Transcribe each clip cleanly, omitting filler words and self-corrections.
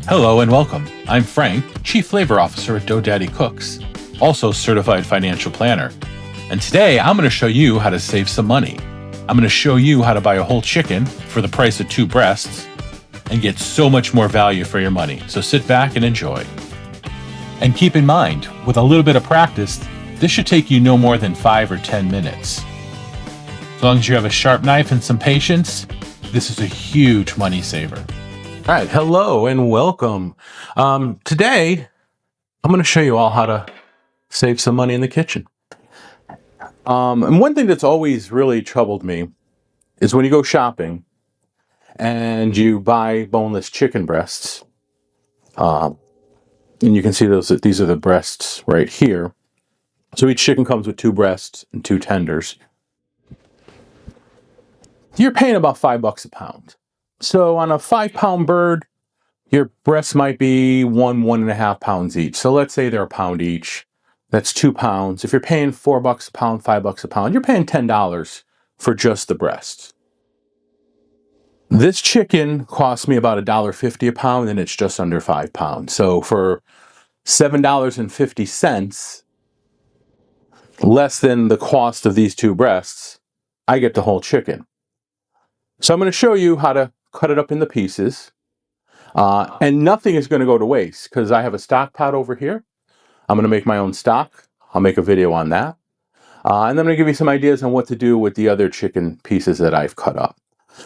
Hello and welcome. I'm Frank, Chief Flavor Officer at GoDaddy Cooks, also certified financial planner. And today I'm going to show you how to save some money. I'm going to show you how to buy a whole chicken for the price of 2 breasts and get so much more value for your money. So sit back and enjoy. And keep in mind, with a little bit of practice, this should take you no more than 5 or 10 minutes. As long as you have a sharp knife and some patience, this is a huge money saver. All right, hello and welcome. Today, I'm going to show you all how to save some money in the kitchen. And one thing that's always really troubled me is when you go shopping and you buy boneless chicken breasts, and you can see these are the breasts right here. So each chicken comes with 2 breasts and 2 tenders. You're paying about $5 a pound. So on a 5-pound bird, your breasts might be 1.5 pounds each. So let's say they're a pound each. That's 2 pounds. If you're paying $4 a pound, $5 a pound, you're paying $10 for just the breasts. This chicken cost me about $1.50 a pound, and it's just under 5 pounds. So for $7.50, less than the cost of these 2 breasts, I get the whole chicken. So I'm going to show you how to cut it up into pieces. And nothing is going to go to waste because I have a stock pot over here. I'm going to make my own stock. I'll make a video on that. And then I'm going to give you some ideas on what to do with the other chicken pieces that I've cut up.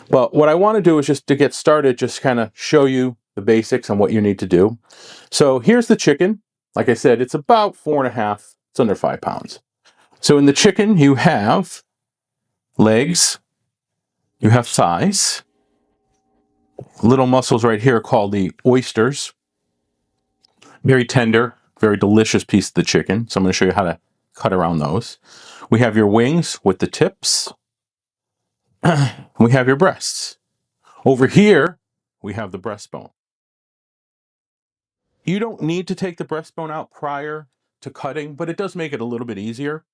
But what I want to do is just to get started, just kind of show you the basics on what you need to do. So here's the chicken. Like I said, it's about 4.5, it's under 5 pounds. So in the chicken, you have legs, you have thighs, little muscles right here called the oysters. Very tender, very delicious piece of the chicken. So I'm going to show you how to cut around those. We have your wings with the tips. We have your breasts. Over here, we have the breastbone. You don't need to take the breastbone out prior to cutting, but it does make it a little bit easier.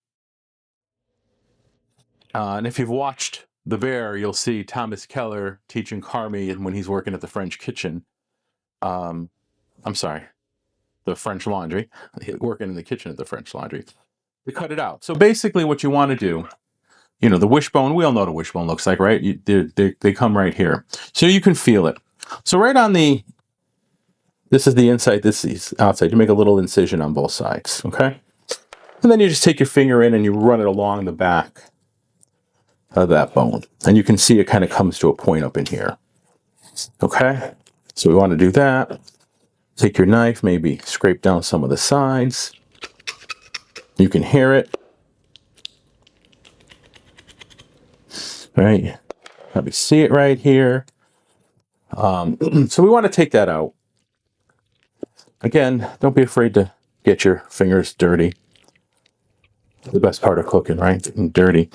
And if you've watched The Bear, you'll see Thomas Keller teaching Carmy when he's working at the French kitchen. I'm sorry, the French Laundry, working in the kitchen at the French Laundry, to cut it out. So basically what you want to do, you know, the wishbone, we all know what a wishbone looks like, right? They come right here. So you can feel it. So right on this is the inside, this is outside. You make a little incision on both sides, okay? And then you just take your finger in and you run it along the back of that bone. And you can see it kind of comes to a point up in here, okay? So we want to do that. Take your knife, maybe scrape down some of the sides. You can hear it. Right? Probably see it right here. So we want to take that out. Again, don't be afraid to get your fingers dirty. The best part of cooking, right? Getting dirty.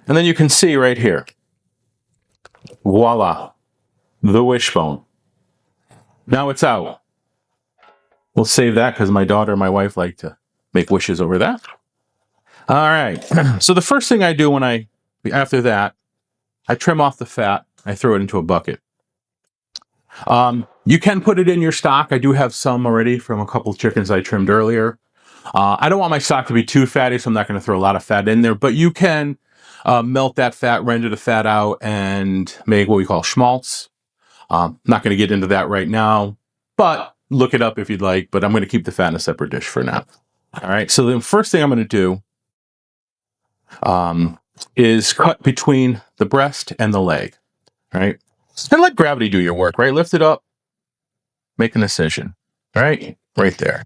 And then you can see right here. Voila. The wishbone. Now it's out. We'll save that because my daughter and my wife like to make wishes over that. All right. So the first thing I do after that, I trim off the fat. I throw it into a bucket. You can put it in your stock. I do have some already from a couple of chickens I trimmed earlier. I don't want my stock to be too fatty, so I'm not going to throw a lot of fat in there. But you can melt that fat, render the fat out, and make what we call schmaltz. Not going to get into that right now, but look it up if you'd like. But I'm going to keep the fat in a separate dish for now. All right. So the first thing I'm going to do is cut between the breast and the leg. All right. And let gravity do your work, right? Lift it up, make an incision, right? Right there.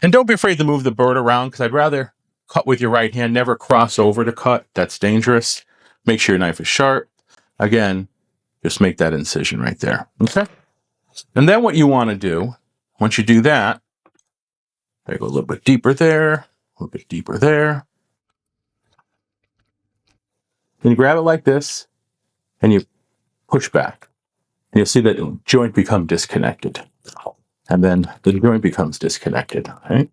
And don't be afraid to move the bird around because I'd rather cut with your right hand, never cross over to cut. That's dangerous. Make sure your knife is sharp. Again, just make that incision right there, okay? And then what you want to do, once you do that, I go a little bit deeper there, a little bit deeper there. Then you grab it like this, and you push back. And you'll see that the joint become disconnected. And then the joint becomes disconnected, right?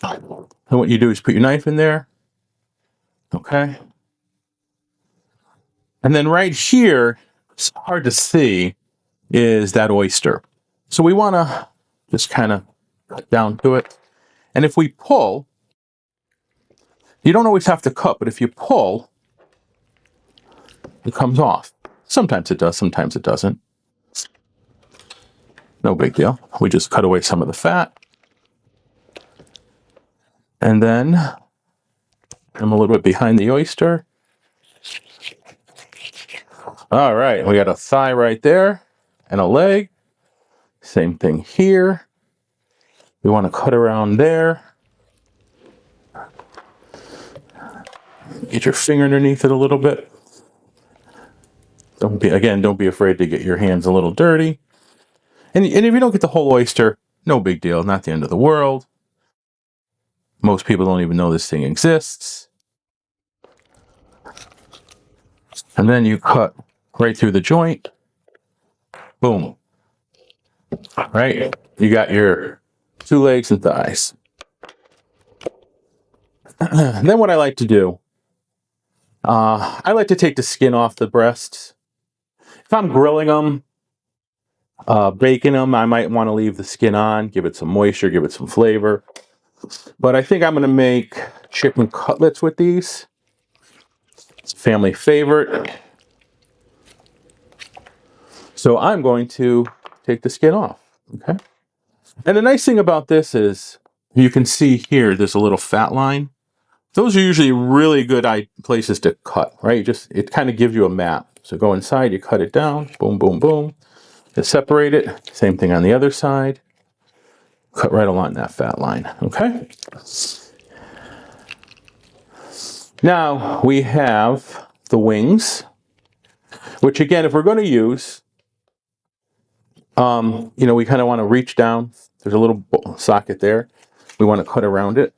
And what you do is put your knife in there, okay? And then right here, it's hard to see, is that oyster. So we want to just kind of cut down to it. And if we pull, you don't always have to cut, but if you pull, it comes off. Sometimes it does, sometimes it doesn't. No big deal. We just cut away some of the fat. And then I'm a little bit behind the oyster. All right, we got a thigh right there and a leg. Same thing here. We want to cut around there. Get your finger underneath it a little bit. Don't be afraid to get your hands a little dirty. And if you don't get the whole oyster, no big deal, not the end of the world. Most people don't even know this thing exists. And then you cut right through the joint. Boom. Right? You got your 2 legs and thighs. Then what I like to do, I like to take the skin off the breasts. If I'm grilling them, baking them, I might want to leave the skin on, give it some moisture, give it some flavor. But I think I'm going to make chicken cutlets with these. It's a family favorite. So I'm going to take the skin off, okay? And the nice thing about this is you can see here, there's a little fat line. Those are usually really good places to cut, right? It kind of gives you a map. So go inside, you cut it down, boom, boom, boom. You separate it, same thing on the other side. Cut right along that fat line, okay? Now we have the wings, which again, if we're going to use, we kind of want to reach down. There's a little socket there. We want to cut around it.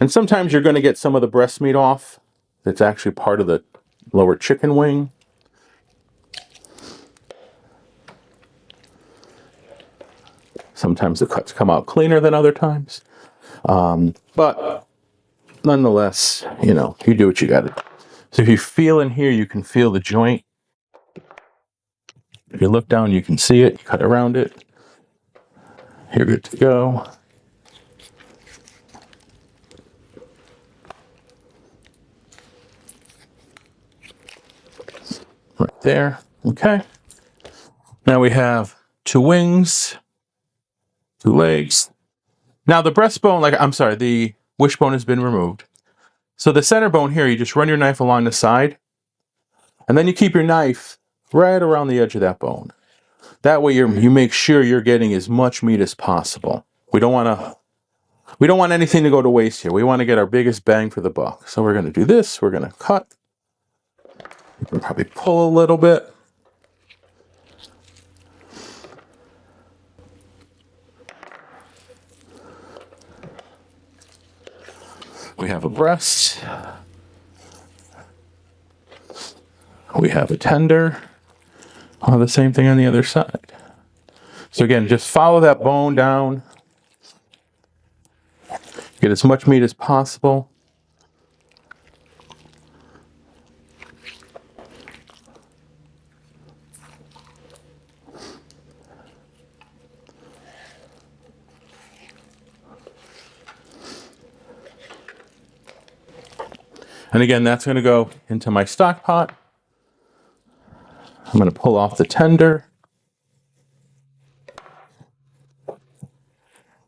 And sometimes you're going to get some of the breast meat off. That's actually part of the lower chicken wing. Sometimes the cuts come out cleaner than other times. But nonetheless, you do what you got to do. So if you feel in here, you can feel the joint. If you look down, you can see it. You cut around it. You're good to go. Right there. Okay. Now we have 2 wings, 2 legs. Now the breastbone, the wishbone has been removed. So the center bone here, you just run your knife along the side, and then you keep your knife right around the edge of that bone. That way you make sure you're getting as much meat as possible. We don't want anything to go to waste here. We want to get our biggest bang for the buck. So we're going to do this. We're going to cut. You can probably pull a little bit. We have a breast. We have a tender. Oh, the same thing on the other side. So again, just follow that bone down. Get as much meat as possible. And again, that's going to go into my stock pot. I'm going to pull off the tender.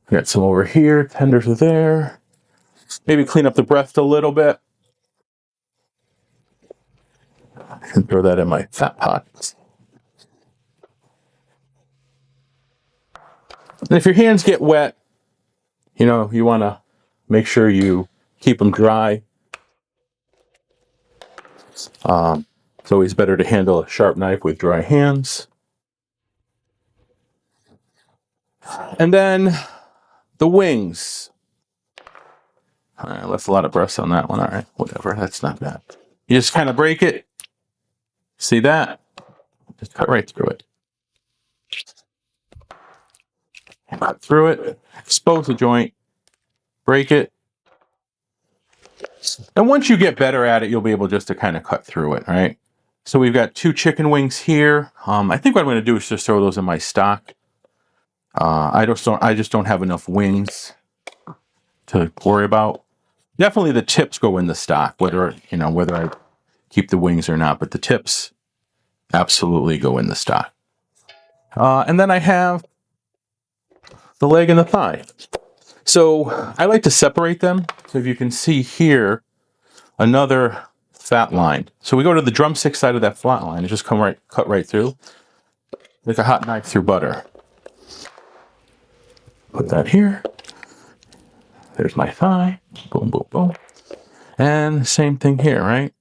Got some over here. Tenders are there. Maybe clean up the breast a little bit. And throw that in my fat pot. And if your hands get wet, you want to make sure you keep them dry. It's always better to handle a sharp knife with dry hands. And then the wings. I left a lot of breast on that one. All right, whatever. That's not bad. You just kind of break it. See that? Just cut right through it. Cut through it. Expose the joint. Break it. And once you get better at it, you'll be able just to kind of cut through it, right? So we've got 2 chicken wings here. I think what I'm going to do is just throw those in my stock. I just don't have enough wings to worry about. Definitely the tips go in the stock, whether I keep the wings or not. But the tips absolutely go in the stock. And then I have the leg and the thigh. So I like to separate them. So if you can see here, another fat line. So we go to the drumstick side of that flat line and just cut right through, like a hot knife through butter. Put that here. There's my thigh. Boom, boom, boom. And same thing here, right?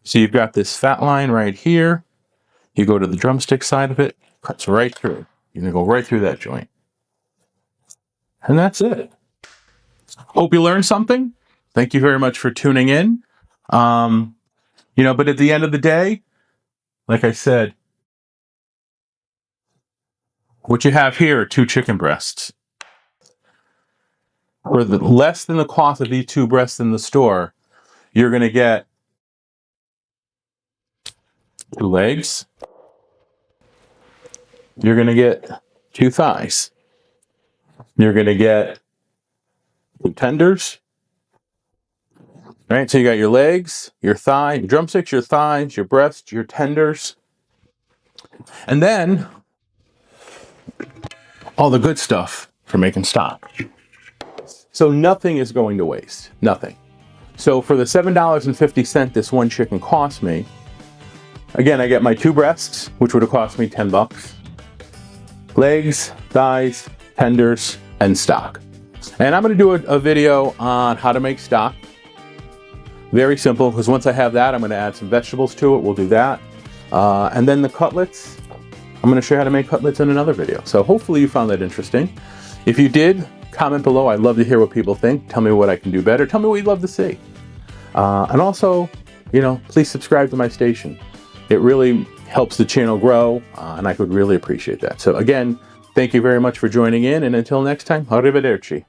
So you've got this fat line right here. You go to the drumstick side of it, cuts right through. You're gonna go right through that joint. And that's it. Hope you learned something. Thank you very much for tuning in. But at the end of the day, like I said, what you have here are 2 chicken breasts. For less than the cost of these 2 breasts in the store, you're going to get 2 legs. You're going to get 2 thighs. You're going to get 2 tenders. All right, so you got your legs, your thigh, your drumsticks, your thighs, your breasts, your tenders. And then all the good stuff for making stock. So nothing is going to waste. Nothing. So for the $7.50 this one chicken cost me, again, I get my 2 breasts, which would have cost me $10. Legs, thighs, tenders, and stock. And I'm going to do a video on how to make stock. Very simple, because once I have that, I'm going to add some vegetables to it. We'll do that. And then the cutlets, I'm going to show you how to make cutlets in another video. So hopefully you found that interesting. If you did, comment below. I'd love to hear what people think. Tell me what I can do better. Tell me what you'd love to see. And also, please subscribe to my station. It really helps the channel grow, and I would really appreciate that. So again, thank you very much for joining in, and until next time, arrivederci.